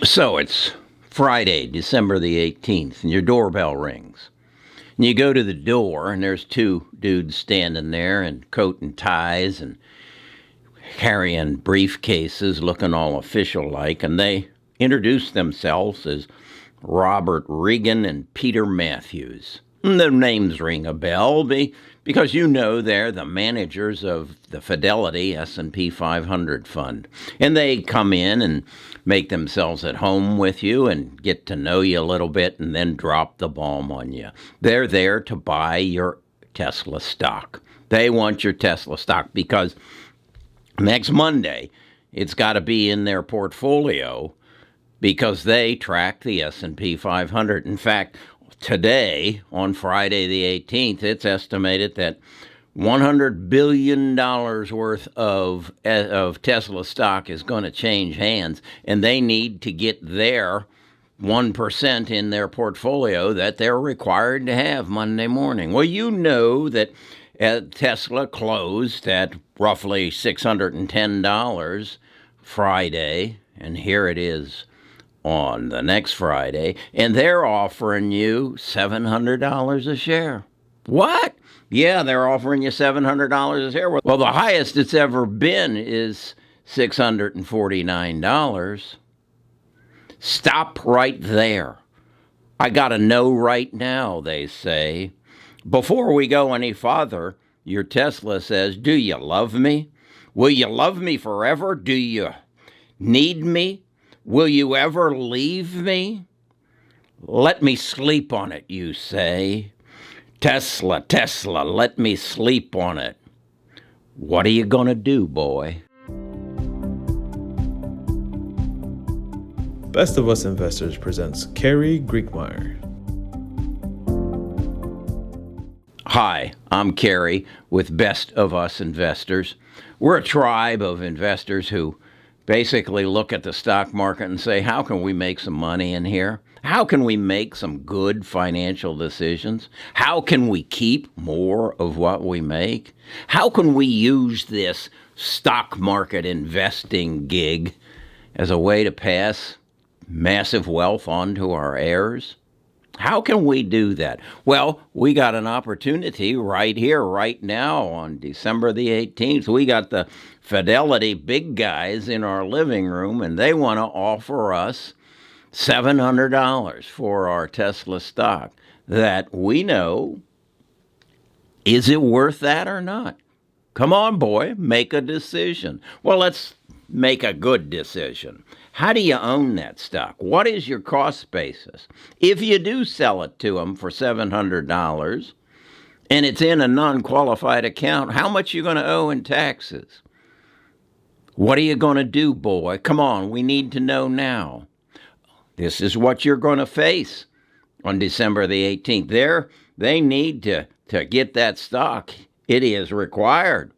So it's Friday, December the 18th, and your doorbell rings. And you go to the door, and there's two dudes standing there in coat and ties and carrying briefcases, looking all official like, and they introduce themselves as Robert Regan and Peter Matthews. And the names ring a bell because you know they're the managers of the Fidelity S&P 500 fund. And they come in and make themselves at home with you and get to know you a little bit and then drop the bomb on you. They're there to buy your Tesla stock. They want your Tesla stock because next Monday it's got to be in their portfolio because they track the S&P 500. In fact, today, on Friday the 18th, it's estimated that $100 billion worth of Tesla stock is going to change hands, and they need to get their 1% in their portfolio that they're required to have Monday morning. Well, you know that Tesla closed at roughly $610 Friday, and here it is on the next Friday, and they're offering you $700 a share. What? Yeah, they're offering you $700 a share. Well, the highest it's ever been is $649. Stop right there. I got to know right now, they say. Before we go any farther, your Tesla says, do you love me? Will you love me forever? Do you need me? Will you ever leave me? Let me sleep on it, you say. Tesla, Tesla, let me sleep on it. What are you going to do, boy? Best of Us Investors presents Kerry Griegmeyer. Hi, I'm Kerry with Best of Us Investors. We're a tribe of investors who basically look at the stock market and say, how can we make some money in here? How can we make some good financial decisions? How can we keep more of what we make? How can we use this stock market investing gig as a way to pass massive wealth on to our heirs? How can we do that? Well, we got an opportunity right here, right now on December the 18th. We got the Fidelity big guys in our living room, and they want to offer us $700 for our Tesla stock that we know, is it worth that or not? Come on, boy, make a decision. Well, let's make a good decision. How do you own that stock? What is your cost basis? If you do sell it to them for $700 and it's in a non-qualified account, how much are you going to owe in taxes? What are you going to do, boy? Come on, we need to know now. This is what you're going to face on December the 18th. They need to get that stock. It is required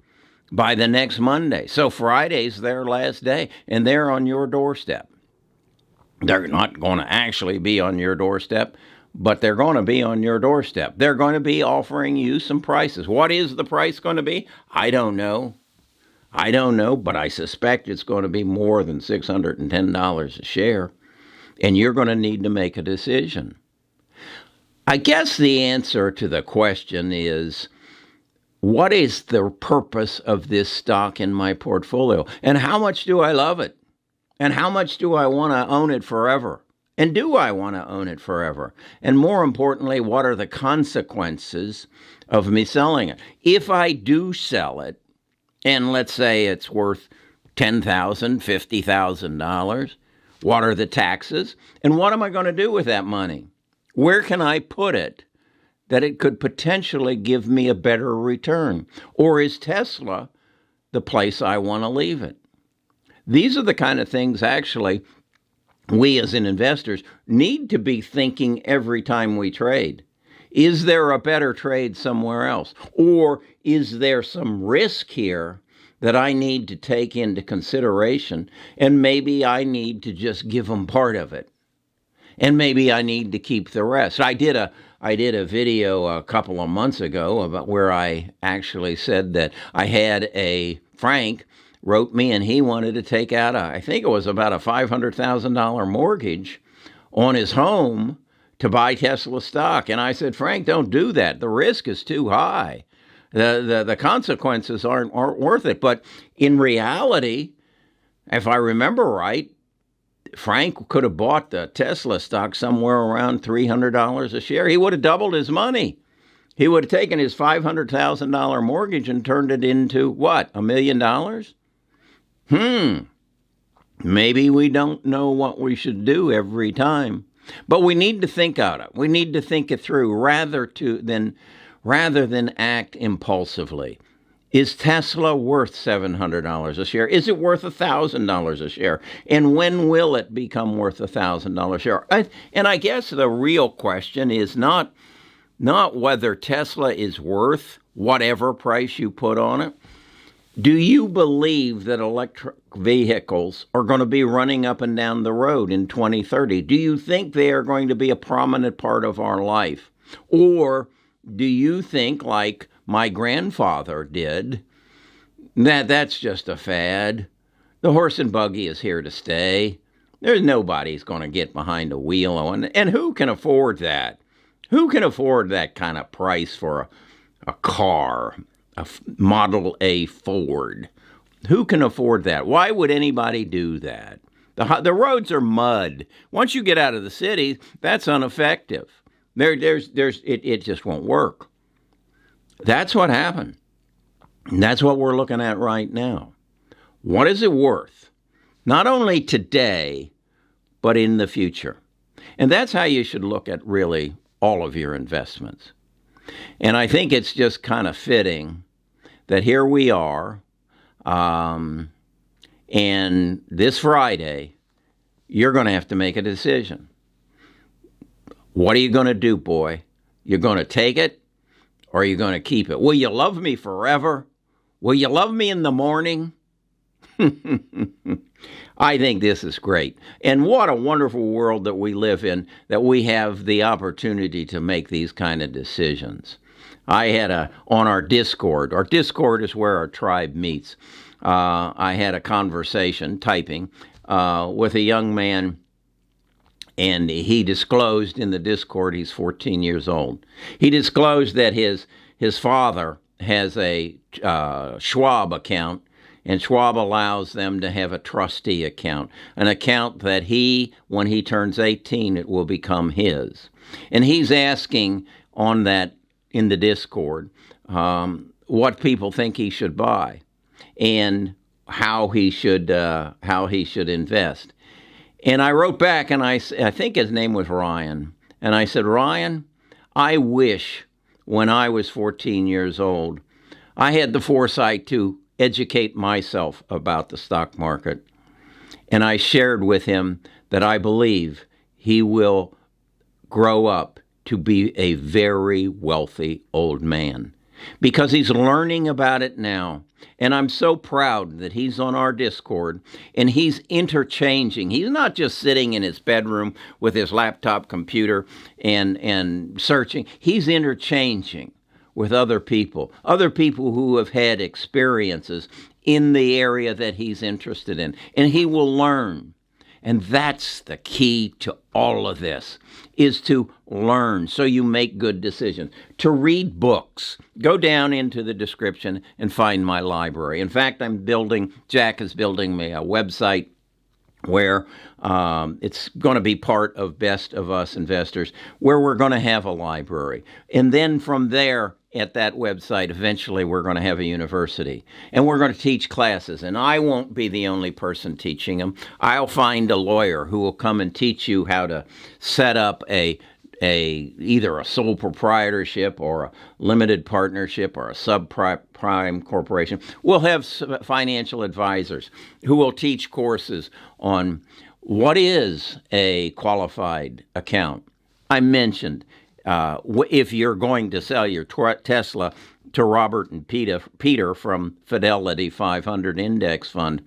by the next Monday. So Friday's their last day, and they're on your doorstep. They're not going to actually be on your doorstep, but they're going to be on your doorstep. They're going to be offering you some prices. What is the price going to be? I don't know, but I suspect it's going to be more than $610 a share, and you're going to need to make a decision. I guess the answer to the question is, what is the purpose of this stock in my portfolio? And how much do I love it? And how much do I want to own it forever? And do I want to own it forever? And more importantly, what are the consequences of me selling it? If I do sell it, and let's say it's worth $10,000, $50,000, what are the taxes? And what am I going to do with that money? Where can I put it that it could potentially give me a better return? Or is Tesla the place I want to leave it? These are the kind of things, actually, we as investors need to be thinking every time we trade. Is there a better trade somewhere else? Or is there some risk here that I need to take into consideration, and maybe I need to just give them part of it, and maybe I need to keep the rest? I did a video a couple of months ago about where I actually said that I had a Frank wrote me, and he wanted to take out I think it was about a $500,000 mortgage on his home to buy Tesla stock. And I said, Frank, don't do that. The risk is too high. The consequences aren't worth it. But in reality, if I remember right, Frank could have bought the Tesla stock somewhere around $300 a share. He would have doubled his money. He would have taken his $500,000 mortgage and turned it into what? $1 million? Maybe we don't know what we should do every time, but we need to think out it. We need to think it through rather than act impulsively. Is Tesla worth $700 a share? Is it worth $1,000 a share? And when will it become worth $1,000 a share? And I guess the real question is not whether Tesla is worth whatever price you put on it. Do you believe that electric vehicles are going to be running up and down the road in 2030? Do you think they are going to be a prominent part of our life? Or do you think, like my grandfather did, that that's just a fad? The horse and buggy is here to stay. There's nobody's going to get behind a wheel. And who can afford that? Who can afford that kind of price for a car, a Model A Ford? Who can afford that? Why would anybody do that? The roads are mud. Once you get out of the city, that's ineffective. It just won't work. That's what happened. And that's what we're looking at right now. What is it worth? Not only today, but in the future. And that's how you should look at really all of your investments. And I think it's just kind of fitting that here we are, and this Friday, you're going to have to make a decision. What are you going to do, boy? You're going to take it, or are you going to keep it? Will you love me forever? Will you love me in the morning? I think this is great. And what a wonderful world that we live in, that we have the opportunity to make these kind of decisions. I had on our Discord is where our tribe meets. I had a conversation, typing, with a young man, and he disclosed in the Discord, he's 14 years old. He disclosed that his father has a Schwab account, and Schwab allows them to have a trustee account, an account that when he turns 18, it will become his. And he's asking on that in the Discord what people think he should buy and how he should invest. And I wrote back, and I think his name was Ryan, and I said, Ryan, I wish when I was 14 years old, I had the foresight to educate myself about the stock market. And I shared with him that I believe he will grow up to be a very wealthy old man because he's learning about it now. And I'm so proud that he's on our Discord and he's interchanging. He's not just sitting in his bedroom with his laptop computer and searching. He's interchanging with other people who have had experiences in the area that he's interested in. And he will learn. And that's the key to all of this, is to learn so you make good decisions. To read books. Go down into the description and find my library. In fact, Jack is building me a website where it's going to be part of Best of Us Investors, where we're going to have a library. And then from there, at that website, eventually we're going to have a university. And we're going to teach classes. And I won't be the only person teaching them. I'll find a lawyer who will come and teach you how to set up either a sole proprietorship or a limited partnership or a subprime corporation. We'll have financial advisors who will teach courses on what is a qualified account. I mentioned if you're going to sell your Tesla to Robert and Peter from Fidelity 500 Index Fund,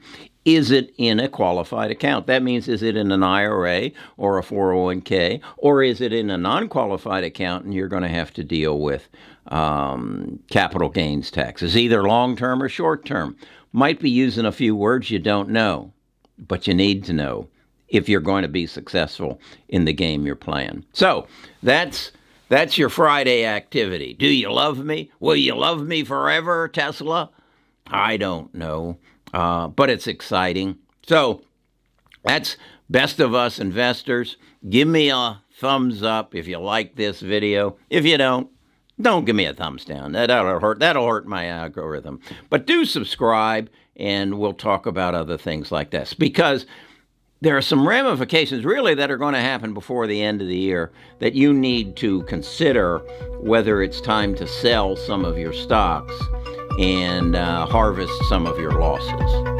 is it in a qualified account? That means, is it in an IRA or a 401k, or is it in a non-qualified account and you're going to have to deal with capital gains taxes, either long-term or short-term? might be using a few words you don't know, but you need to know if you're going to be successful in the game you're playing. So that's your Friday activity. Do you love me? Will you love me forever, Tesla? I don't know, but it's exciting. So that's Best of Us Investors. Give me a thumbs up if you like this video. If you don't give me a thumbs down. That'll hurt my algorithm. But do subscribe, and we'll talk about other things like this, because there are some ramifications really that are going to happen before the end of the year that you need to consider whether it's time to sell some of your stocks and harvest some of your losses.